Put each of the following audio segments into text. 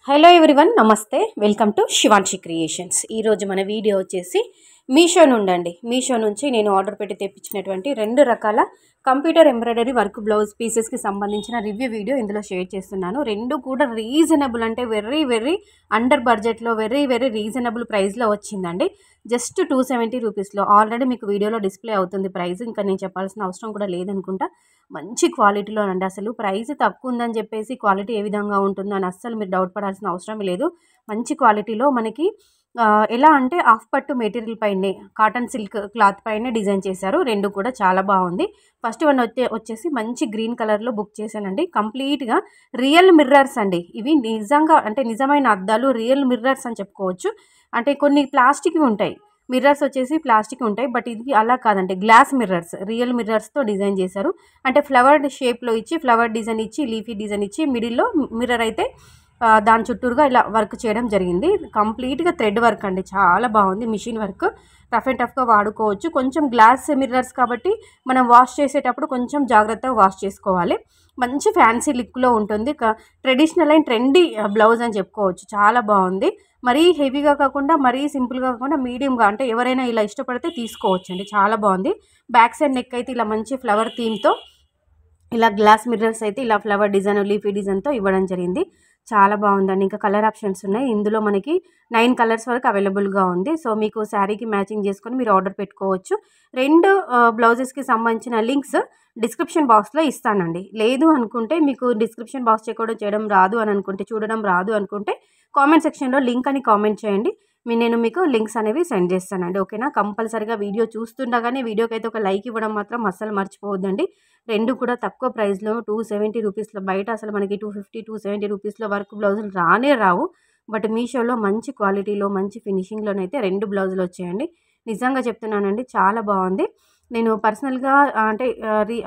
Hello everyone, నమస్తే. Welcome to Shivanshi creations. ఈరోజు మన వీడియో వచ్చేసి మీషో నుండి మీషో నుంచి నేను ఆర్డర్ పెట్టి తెప్పించినటువంటి 2 రకాల కంప్యూటర్ ఎంబ్రాయిడరీ వర్క్ బ్లౌజ్ పీసెస్కి సంబంధించిన రివ్యూ వీడియో ఇందులో షేర్ చేస్తున్నాను. 2 కూడా రీజనబుల్, అంటే వెరీ అండర్ బడ్జెట్లో వెరీ రీజనబుల్ ప్రైస్లో వచ్చిందండి. జస్ట్ 270 రూపీస్లో. ఆల్రెడీ మీకు వీడియోలో డిస్ప్లే అవుతుంది ప్రైస్, ఇంకా నేను చెప్పాల్సిన అవసరం కూడా లేదనుకుంటా. మంచి క్వాలిటీలో అండి. అసలు ప్రైస్ తక్కువ ఉందని చెప్పేసి క్వాలిటీ ఏ విధంగా ఉంటుందో అని అస్సలు మీరు డౌట్ పడాల్సిన అవసరం లేదు. మంచి క్వాలిటీలో మనకి ఎలా అంటే హాఫ్ పట్టు మెటీరియల్ పైనే, కాటన్ సిల్క్ క్లాత్ పైనే డిజైన్ చేశారు. 2 కూడా చాలా బాగుంది. ఫస్ట్ వన్ వచ్చేసి మంచి గ్రీన్ కలర్లో బుక్ చేశానండి. కంప్లీట్గా రియల్ మిర్రర్స్ అండి. ఇవి నిజంగా అంటే నిజమైన అద్దాలు, రియల్ మిర్రర్స్ అని చెప్పుకోవచ్చు. అంటే కొన్ని ప్లాస్టిక్ ఉంటాయి, మిర్రర్స్ వచ్చేసి ప్లాస్టిక్ ఉంటాయి, బట్ ఇది అలా కాదండి, గ్లాస్ మిర్రర్స్, రియల్ మిర్రర్స్తో డిజైన్ చేశారు. అంటే ఫ్లవర్ షేప్లో ఇచ్చి, ఫ్లవర్ డిజైన్ ఇచ్చి, లీఫీ డిజైన్ ఇచ్చి, మిడిల్లో మిర్రర్ అయితే దాని చుట్టూరుగా ఇలా వర్క్ చేయడం జరిగింది. కంప్లీట్గా థ్రెడ్ వర్క్ అండి, చాలా బాగుంది. మిషన్ వర్క్, రఫ్ అండ్ టఫ్గా వాడుకోవచ్చు. కొంచెం గ్లాస్ మిర్రర్స్ కాబట్టి మనం వాష్ చేసేటప్పుడు కొంచెం జాగ్రత్తగా వాష్ చేసుకోవాలి. మంచి ఫ్యాన్సీ లుక్లో ఉంటుంది. ట్రెడిషనల్ అండ్ ట్రెండీ బ్లౌజ్ అని చెప్పుకోవచ్చు. చాలా బాగుంది. మరీ హెవీగా కాకుండా, మరీ సింపుల్గా కాకుండా, మీడియంగా, అంటే ఎవరైనా ఇలా ఇష్టపడితే తీసుకోవచ్చండి. చాలా బాగుంది. బ్యాక్ సైడ్ నెక్ అయితే ఇలా మంచి ఫ్లవర్ థీమ్తో, ఇలా గ్లాస్ మిర్రర్స్ అయితే ఇలా ఫ్లవర్ డిజైన్, లీఫీ డిజైన్తో ఇవ్వడం జరిగింది. చాలా బాగుందండి. ఇంకా కలర్ ఆప్షన్స్ ఉన్నాయి. ఇందులో మనకి 9 కలర్స్ వరకు అవైలబుల్గా ఉంది. సో మీకు శారీకి మ్యాచింగ్ చేసుకొని మీరు ఆర్డర్ పెట్టుకోవచ్చు. 2 బ్లౌజెస్కి సంబంధించిన లింక్స్ డిస్క్రిప్షన్ బాక్స్లో ఇస్తానండి. లేదు అనుకుంటే, మీకు డిస్క్రిప్షన్ బాక్స్ చేయడం రాదు అని అనుకుంటే, చూడడం రాదు అనుకుంటే, కామెంట్ సెక్షన్లో లింక్ అని కామెంట్ చేయండి. నేను మీకు లింక్స్ అనేవి సెండ్ చేస్తానండి. ఓకేనా? కంపల్సరీగా వీడియో చూస్తుండగానే వీడియోకి అయితే ఒక లైక్ ఇవ్వడం మాత్రం అస్సలు మర్చిపోవద్దండి. 2 కూడా తక్కువ ప్రైస్లో 270 రూపీస్లో. బయట అసలు మనకి 250, 270 రూపీస్లో వర్క్ బ్లౌజులు రావు. బట్ మీషోలో మంచి క్వాలిటీలో, మంచి ఫినిషింగ్లోనైతే 2 బ్లౌజులు వచ్చాయండి. నిజంగా చెప్తున్నానండి, చాలా బాగుంది. నేను పర్సనల్గా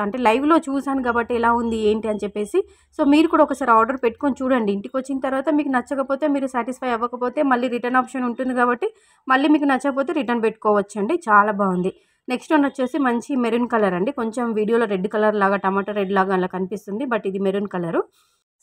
అంటే లైవ్లో చూశాను కాబట్టి ఎలా ఉంది ఏంటి అని చెప్పేసి. సో మీరు కూడా ఒకసారి ఆర్డర్ పెట్టుకొని చూడండి. ఇంటికి వచ్చిన తర్వాత మీకు నచ్చకపోతే, మీరు సాటిస్ఫై అవ్వకపోతే మళ్ళీ రిటర్న్ ఆప్షన్ ఉంటుంది కాబట్టి, మళ్ళీ మీకు నచ్చకపోతే రిటర్న్ పెట్టుకోవచ్చండి. చాలా బాగుంది. నెక్స్ట్ వన్ వచ్చేసి మంచి మెరూన్ కలర్ అండి. కొంచెం వీడియోలో రెడ్ కలర్ లాగా, టమాటో రెడ్ లాగా అలా కనిపిస్తుంది, బట్ ఇది మెరూన్ కలరు.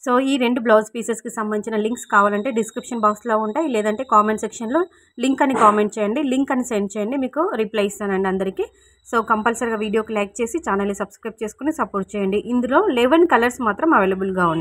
సో ఈ 2 బ్లౌజ్ పీసెస్కి సంబంధించిన లింక్స్ కావాలంటే డిస్క్రిప్షన్ బాక్స్లో ఉంటాయి, లేదంటే కామెంట్ సెక్షన్లో లింక్ అని కామెంట్ చేయండి, లింక్ అని సెండ్ చేయండి, మీకు రిప్లై ఇస్తానండి అందరికీ. సో కంపల్సరీగా వీడియోకి లైక్ చేసి ఛానల్ని సబ్స్క్రైబ్ చేసుకుని సపోర్ట్ చేయండి. ఇందులో 11 కలర్స్ మాత్రం అవైలబుల్గా ఉన్నాయి.